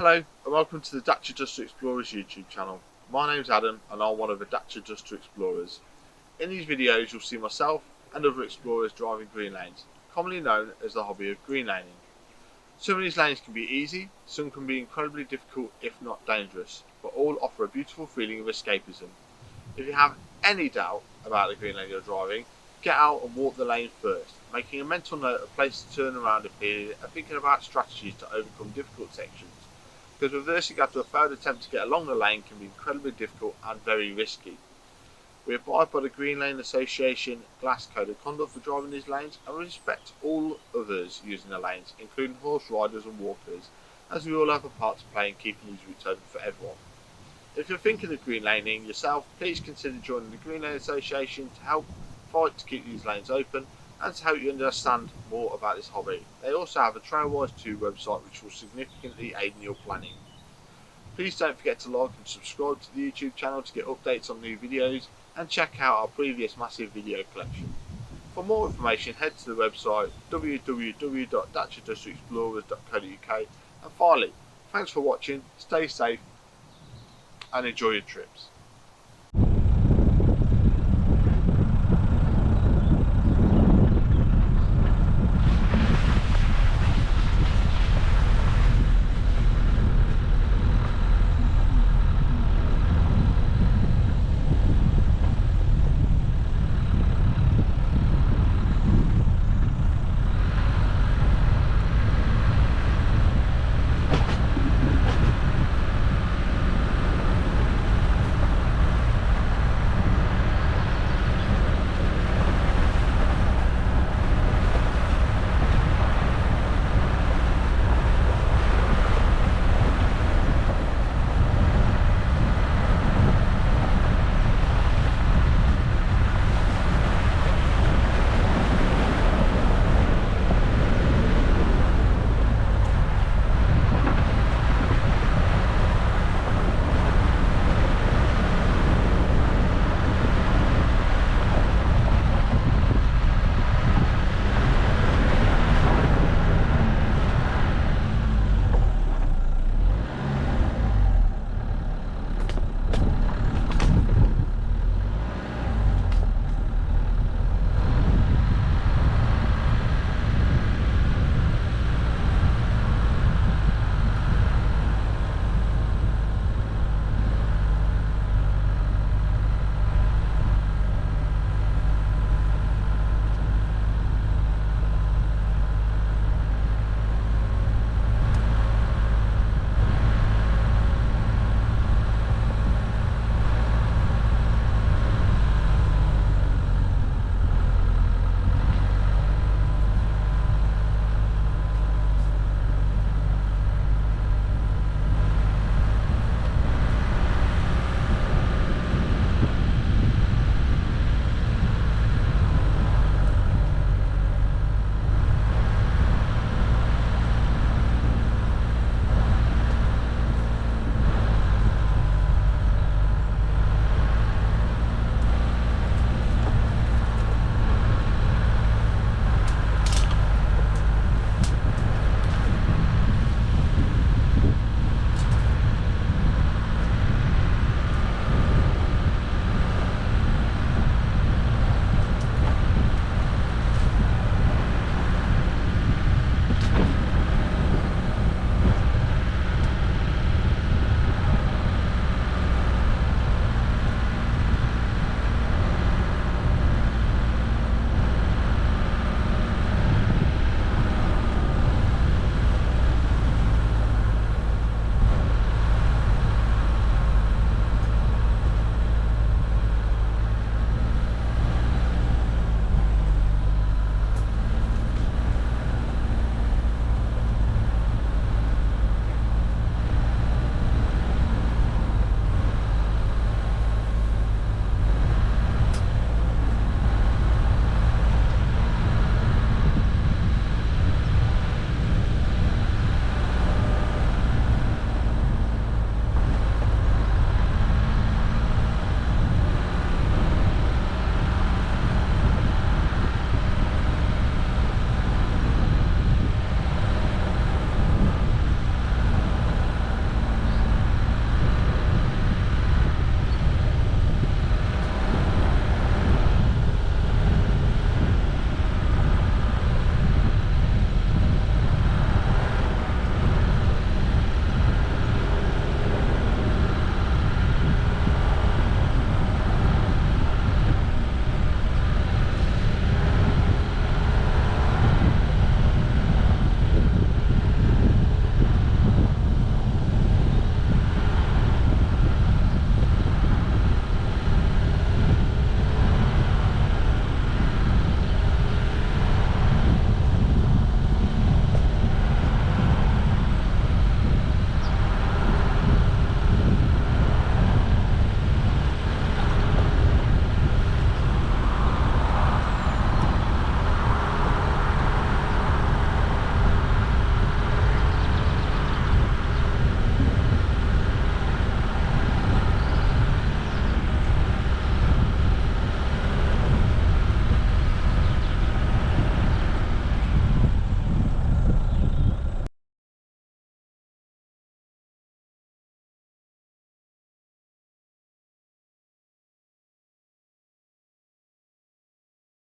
Hello and welcome to the Dacia2 Explorers YouTube channel. My name's Adam and I'm one of the Dacia2 Explorers. In these videos you'll see myself and other explorers driving green lanes, commonly known as the hobby of green laning. Some of these lanes can be easy, some can be incredibly difficult if not dangerous, but all offer a beautiful feeling of escapism. If you have any doubt about the green lane you're driving, get out and walk the lane first, making a mental note of places to turn around if needed and thinking about strategies to overcome difficult sections, because reversing after a failed attempt to get along the lane can be incredibly difficult and very risky. We abide by the Green Lane Association Glass Code of Conduct for driving these lanes and respect all others using the lanes, including horse riders and walkers, as we all have a part to play in keeping these routes open for everyone. If you're thinking of green laning yourself, please consider joining the Green Lane Association to help fight to keep these lanes open and to help you understand more about this hobby. They also have a Trailwise 2 website which will significantly aid in your planning. Please don't forget to like and subscribe to the YouTube channel to get updates on new videos and check out our previous massive video collection. For more information head to the website www.dacia2explorers.co.uk, and finally, thanks for watching, stay safe and enjoy your trips.